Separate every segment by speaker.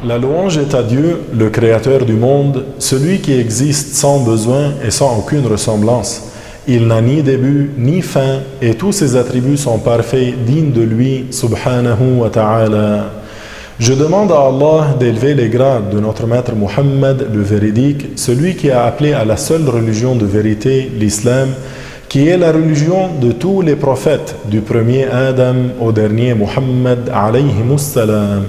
Speaker 1: La louange est à Dieu, le Créateur du monde, celui qui existe sans besoin et sans aucune ressemblance. Il n'a ni début ni fin et tous ses attributs sont parfaits, dignes de lui, subhanahu wa ta'ala. Je demande à Allah d'élever les grades de notre maître Muhammad, le véridique, celui qui a appelé à la seule religion de vérité, l'islam, qui est la religion de tous les prophètes, du premier Adam au dernier Muhammad, alayhimus salam.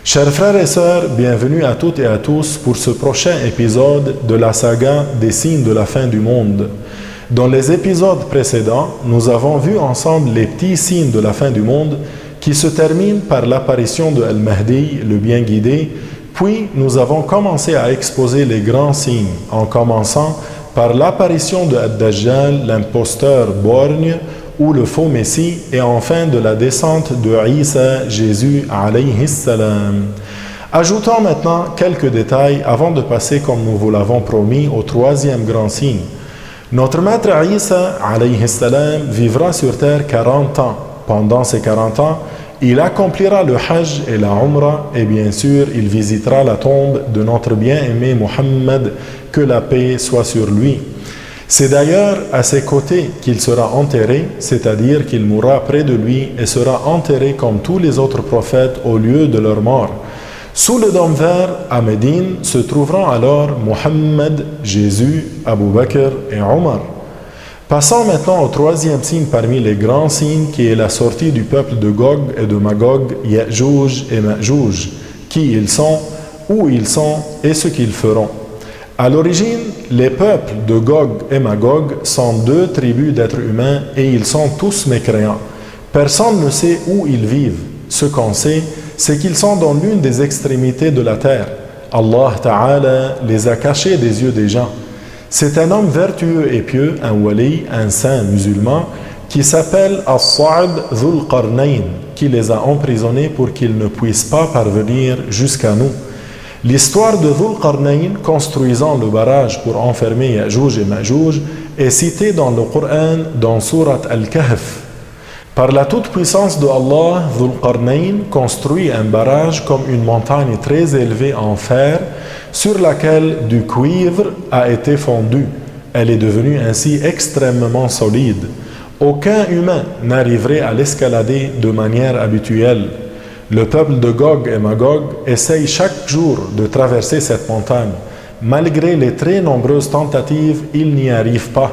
Speaker 1: Chers frères et sœurs, bienvenue à toutes et à tous pour ce prochain épisode de la saga des signes de la fin du monde. Dans les épisodes précédents, nous avons vu ensemble les petits signes de la fin du monde qui se terminent par l'apparition de Al-Mahdi, le bien guidé, puis nous avons commencé à exposer les grands signes, en commençant par l'apparition de Ad-Dajjal, l'imposteur borgne, ou le faux Messie, et enfin de la descente de Isa, Jésus, alayhi salam. Ajoutons maintenant quelques détails avant de passer, comme nous vous l'avons promis, au troisième grand signe. Notre maître Isa, alayhi salam, vivra sur terre 40 ans. Pendant ces 40 ans, il accomplira le Hajj et la Umrah, et bien sûr, il visitera la tombe de notre bien-aimé Muhammad, que la paix soit sur lui. C'est d'ailleurs à ses côtés qu'il sera enterré, c'est-à-dire qu'il mourra près de lui et sera enterré comme tous les autres prophètes au lieu de leur mort. Sous le dôme vert, à Médine, se trouveront alors Muhammad, Jésus, Abu Bakr et Omar. Passons maintenant au troisième signe parmi les grands signes qui est la sortie du peuple de Gog et de Magog, Ya'juj et Ma'juj, qui ils sont, où ils sont et ce qu'ils feront. À l'origine, les peuples de Gog et Magog sont deux tribus d'êtres humains et ils sont tous mécréants. Personne ne sait où ils vivent. Ce qu'on sait, c'est qu'ils sont dans l'une des extrémités de la terre. Allah Ta'ala les a cachés des yeux des gens. C'est un homme vertueux et pieux, un wali, un saint musulman, qui s'appelle As-Sa'd Dhul Qarnayn, qui les a emprisonnés pour qu'ils ne puissent pas parvenir jusqu'à nous. L'histoire de Dhul Qarnayn construisant le barrage pour enfermer Ya'juj et Ma'juj est citée dans le Coran dans Surat Al-Kahf. Par la toute-puissance de Allah, Dhul Qarnayn construit un barrage comme une montagne très élevée en fer sur laquelle du cuivre a été fondu. Elle est devenue ainsi extrêmement solide. Aucun humain n'arriverait à l'escalader de manière habituelle. Le peuple de Gog et Magog essaye chaque jour de traverser cette montagne. Malgré les très nombreuses tentatives, ils n'y arrivent pas.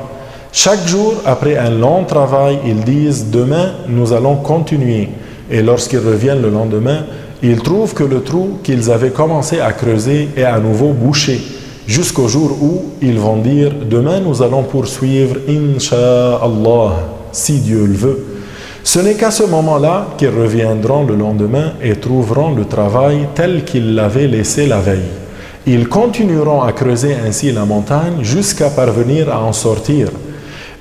Speaker 1: Chaque jour, après un long travail, ils disent « Demain, nous allons continuer ». Et lorsqu'ils reviennent le lendemain, ils trouvent que le trou qu'ils avaient commencé à creuser est à nouveau bouché, jusqu'au jour où ils vont dire « Demain, nous allons poursuivre, Inch'Allah, si Dieu le veut ». Ce n'est qu'à ce moment-là qu'ils reviendront le lendemain et trouveront le travail tel qu'ils l'avaient laissé la veille. Ils continueront à creuser ainsi la montagne jusqu'à parvenir à en sortir.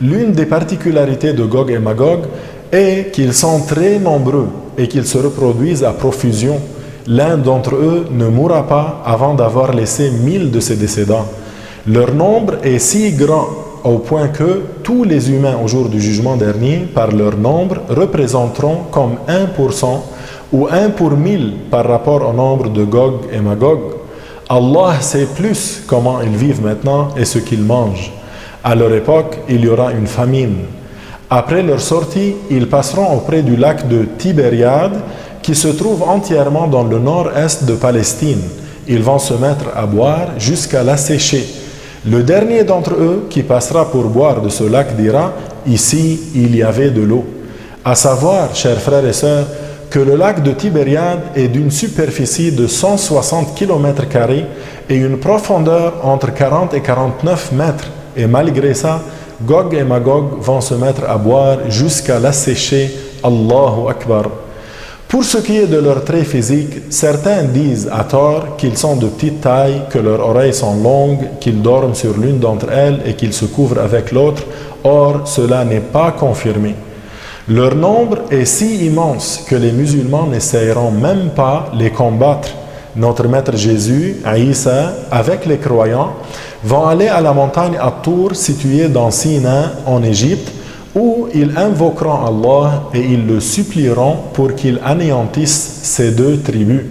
Speaker 1: L'une des particularités de Gog et Magog est qu'ils sont très nombreux et qu'ils se reproduisent à profusion. L'un d'entre eux ne mourra pas avant d'avoir laissé 1000 de ses descendants. Leur nombre est si grand au point que tous les humains au jour du jugement dernier, par leur nombre, représenteront comme 1% ou 1 pour 1000 par rapport au nombre de Gog et Magog. Allah sait plus comment ils vivent maintenant et ce qu'ils mangent. À leur époque, il y aura une famine. Après leur sortie, ils passeront auprès du lac de Tibériade qui se trouve entièrement dans le nord-est de Palestine. Ils vont se mettre à boire jusqu'à l'assécher. Le dernier d'entre eux qui passera pour boire de ce lac dira « Ici, il y avait de l'eau ». À savoir, chers frères et sœurs, que le lac de Tibériade est d'une superficie de 160 km² et une profondeur entre 40 et 49 mètres. Et malgré ça, Gog et Magog vont se mettre à boire jusqu'à l'assécher. Allahu Akbar. Pour ce qui est de leurs traits physiques, certains disent à tort qu'ils sont de petite taille, que leurs oreilles sont longues, qu'ils dorment sur l'une d'entre elles et qu'ils se couvrent avec l'autre. Or, cela n'est pas confirmé. Leur nombre est si immense que les musulmans n'essayeront même pas les combattre. Notre maître Jésus, Isa, avec les croyants, vont aller à la montagne At-Tour située dans Sina, en Égypte, où ils invoqueront Allah et ils le supplieront pour qu'il anéantisse ces deux tribus.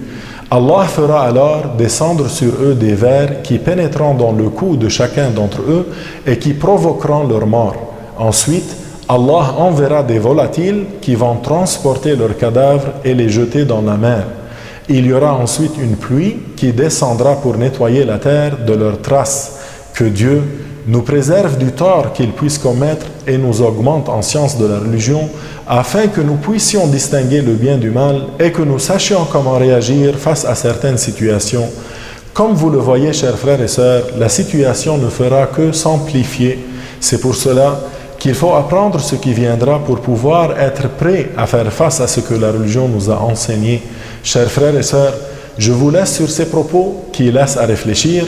Speaker 1: Allah fera alors descendre sur eux des vers qui pénétreront dans le cou de chacun d'entre eux et qui provoqueront leur mort. Ensuite, Allah enverra des volatiles qui vont transporter leurs cadavres et les jeter dans la mer. Il y aura ensuite une pluie qui descendra pour nettoyer la terre de leurs traces. Que Dieu nous préserve du tort qu'ils puissent commettre et nous augmente en science de la religion, afin que nous puissions distinguer le bien du mal et que nous sachions comment réagir face à certaines situations. Comme vous le voyez, chers frères et sœurs, la situation ne fera que s'amplifier. C'est pour cela qu'il faut apprendre ce qui viendra pour pouvoir être prêt à faire face à ce que la religion nous a enseigné. Chers frères et sœurs, je vous laisse sur ces propos qui laissent à réfléchir.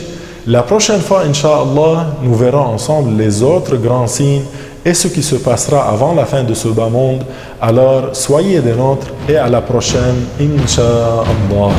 Speaker 1: La prochaine fois, Inch'Allah, nous verrons ensemble les autres grands signes et ce qui se passera avant la fin de ce bas monde. Alors, soyez des nôtres et à la prochaine, Inch'Allah.